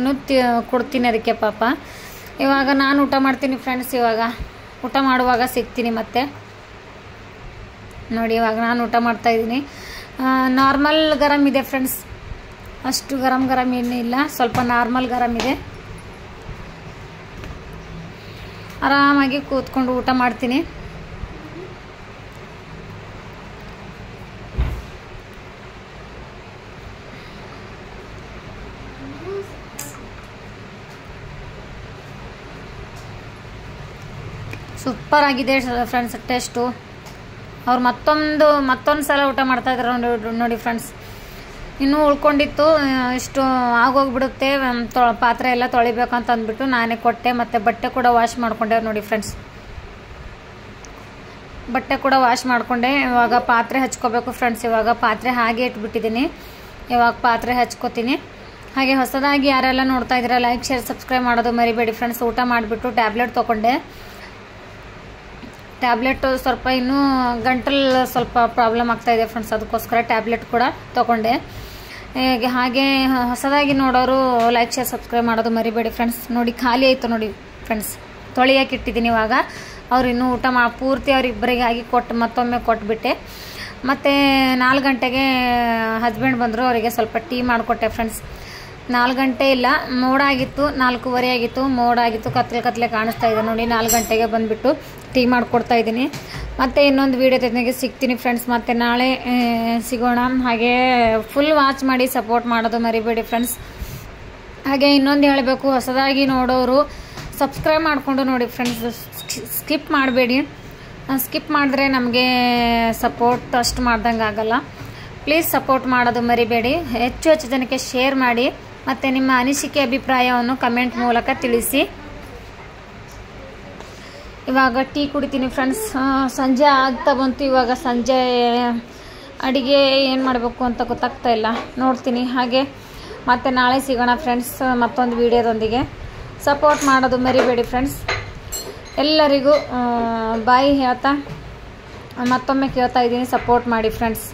ಕೊಡ್ತೀನಿ ಅದಕ್ಕೆ ಪಾಪ. ಇವಾಗ ನಾನು ಊಟ ಮಾಡ್ತೀನಿ ಫ್ರೆಂಡ್ಸ್. ಇವಾಗ ಊಟ ಮಾಡುವಾಗ ಸಿಗ್ತೀನಿ ಮತ್ತೆ. ನೋಡಿ ಇವಾಗ ನಾನು ಊಟ ಮಾಡ್ತಾಯಿದ್ದೀನಿ. ನಾರ್ಮಲ್ ಗರಮ್ ಇದೆ ಫ್ರೆಂಡ್ಸ್, ಅಷ್ಟು ಗರಮ್ ಏನಿಲ್ಲ, ಸ್ವಲ್ಪ ನಾರ್ಮಲ್ ಗರಮ್ ಇದೆ. ಆರಾಮಾಗಿ ಕೂತ್ಕೊಂಡು ಊಟ ಮಾಡ್ತೀನಿ. ಸೂಪರ್ ಆಗಿದೆ ಫ್ರೆಂಡ್ಸ್ ಟೇಸ್ಟು. ಅವ್ರು ಮತ್ತೊಂದು ಸಲ ಊಟ ಮಾಡ್ತಾಯಿದ್ರು ನೋಡಿ ಫ್ರೆಂಡ್ಸ್. ಇನ್ನೂ ಉಳ್ಕೊಂಡಿತ್ತು, ಇಷ್ಟು ಆಗೋಗ್ಬಿಡುತ್ತೆ, ಪಾತ್ರೆ ಎಲ್ಲ ತೊಳಿಬೇಕಂತ ಅಂದ್ಬಿಟ್ಟು ನಾನೇ ಕೊಟ್ಟೆ. ಮತ್ತು ಬಟ್ಟೆ ಕೂಡ ವಾಶ್ ಮಾಡಿಕೊಂಡೆ ನೋಡಿ ಫ್ರೆಂಡ್ಸ್. ಬಟ್ಟೆ ಕೂಡ ವಾಶ್ ಮಾಡಿಕೊಂಡೆ. ಇವಾಗ ಪಾತ್ರೆ ಹಚ್ಕೋಬೇಕು ಫ್ರೆಂಡ್ಸ್. ಇವಾಗ ಪಾತ್ರೆ ಹಾಗೆ ಇಟ್ಬಿಟ್ಟಿದ್ದೀನಿ. ಇವಾಗ ಪಾತ್ರೆ ಹಚ್ಕೋತೀನಿ. ಹಾಗೆ ಹೊಸದಾಗಿ ಯಾರೆಲ್ಲ ನೋಡ್ತಾ ಇದ್ದೀರಾ ಲೈಕ್ ಶೇರ್ ಸಬ್ಸ್ಕ್ರೈಬ್ ಮಾಡೋದು ಮರಿಬೇಡಿ ಫ್ರೆಂಡ್ಸ್. ಊಟ ಮಾಡಿಬಿಟ್ಟು ಟ್ಯಾಬ್ಲೆಟ್ ತೊಗೊಂಡೆ. ಟ್ಯಾಬ್ಲೆಟ್ ಸ್ವಲ್ಪ ಇನ್ನೂ ಗಂಟಲು ಸ್ವಲ್ಪ ಪ್ರಾಬ್ಲಮ್ ಆಗ್ತಾಯಿದೆ ಫ್ರೆಂಡ್ಸ್, ಅದಕ್ಕೋಸ್ಕರ ಟ್ಯಾಬ್ಲೆಟ್ ಕೂಡ ತೊಗೊಂಡೆ. ಹಾಗೆ ಹೊಸದಾಗಿ ನೋಡೋರು ಲೈಕ್ ಶೇರ್ ಸಬ್ಸ್ಕ್ರೈಬ್ ಮಾಡೋದು ಮರಿಬೇಡಿ ಫ್ರೆಂಡ್ಸ್. ನೋಡಿ ಖಾಲಿ ಆಯಿತು ನೋಡಿ ಫ್ರೆಂಡ್ಸ್, ತೊಳಿಯೋಕೆ ಇಟ್ಟಿದ್ದೀನಿ. ಇವಾಗ ಅವ್ರು ಇನ್ನೂ ಊಟ ಪೂರ್ತಿ ಅವರಿಬ್ಬರಿಗೆ ಆಗಿ ಮತ್ತೊಮ್ಮೆ ಕೊಟ್ಬಿಟ್ಟೆ. ಮತ್ತು 4 ಗಂಟೆಗೆ ಹಸ್ಬೆಂಡ್ ಬಂದರು, ಅವರಿಗೆ ಸ್ವಲ್ಪ ಟೀ ಮಾಡಿಕೊಟ್ಟೆ ಫ್ರೆಂಡ್ಸ್. 4 ಗಂಟೆ ಇಲ್ಲ, ಮೋಡ ಆಗಿತ್ತು, 4:15 ಆಗಿತ್ತು, ಮೋಡ ಆಗಿತ್ತು, ಕತ್ಲೆ ಕಾಣಿಸ್ತಾ ಇದೆ ನೋಡಿ. 4 ಗಂಟೆಗೆ ಬಂದುಬಿಟ್ಟು ಟೀ ಮಾಡಿಕೊಡ್ತಾ ಇದ್ದೀನಿ. ಮತ್ತು ಇನ್ನೊಂದು ವೀಡಿಯೋ ಜೊತೆಗೆ ಸಿಗ್ತೀನಿ ಫ್ರೆಂಡ್ಸ್. ಮತ್ತು ನಾಳೆ ಸಿಗೋಣ. ಹಾಗೆ ಫುಲ್ ವಾಚ್ ಮಾಡಿ ಸಪೋರ್ಟ್ ಮಾಡೋದು ಮರಿಬೇಡಿ ಫ್ರೆಂಡ್ಸ್. ಹಾಗೆ ಇನ್ನೊಂದು ಹೇಳಬೇಕು, ಹೊಸದಾಗಿ ನೋಡೋರು ಸಬ್ಸ್ಕ್ರೈಬ್ ಮಾಡಿಕೊಂಡು ನೋಡಿ ಫ್ರೆಂಡ್ಸ್. ಸ್ಕಿಪ್ ಮಾಡಬೇಡಿ. ಸ್ಕಿಪ್ ಮಾಡಿದ್ರೆ ನಮಗೆ ಸಪೋರ್ಟ್ ಅಷ್ಟು ಮಾಡ್ದಂಗೆ ಆಗಲ್ಲ. ಪ್ಲೀಸ್ ಸಪೋರ್ಟ್ ಮಾಡೋದು ಮರಿಬೇಡಿ. ಹೆಚ್ಚು ಜನಕ್ಕೆ ಶೇರ್ ಮಾಡಿ. ಮತ್ತು ನಿಮ್ಮ ಅನಿಸಿಕೆ ಅಭಿಪ್ರಾಯವನ್ನು ಕಮೆಂಟ್ ಮೂಲಕ ತಿಳಿಸಿ. ಇವಾಗ ಟೀ ಕುಡಿತೀನಿ ಫ್ರೆಂಡ್ಸ್. ಸಂಜೆ ಆಗ್ತಾ ಬಂತು. ಇವಾಗ ಸಂಜೆ ಅಡುಗೆ ಏನು ಮಾಡಬೇಕು ಅಂತ ಗೊತ್ತಾಗ್ತಾ ಇಲ್ಲ, ನೋಡ್ತೀನಿ. ಹಾಗೆ ಮತ್ತು ನಾಳೆ ಸಿಗೋಣ ಫ್ರೆಂಡ್ಸ್ ಮತ್ತೊಂದು ವಿಡಿಯೋದೊಂದಿಗೆ. ಸಪೋರ್ಟ್ ಮಾಡೋದು ಮರಿಬೇಡಿ ಫ್ರೆಂಡ್ಸ್. ಎಲ್ಲರಿಗೂ ಬಾಯ್ ಹೇಳ್ತಾ ಮತ್ತೊಮ್ಮೆ ಕೇಳ್ತಾ ಇದ್ದೀನಿ, ಸಪೋರ್ಟ್ ಮಾಡಿ ಫ್ರೆಂಡ್ಸ್.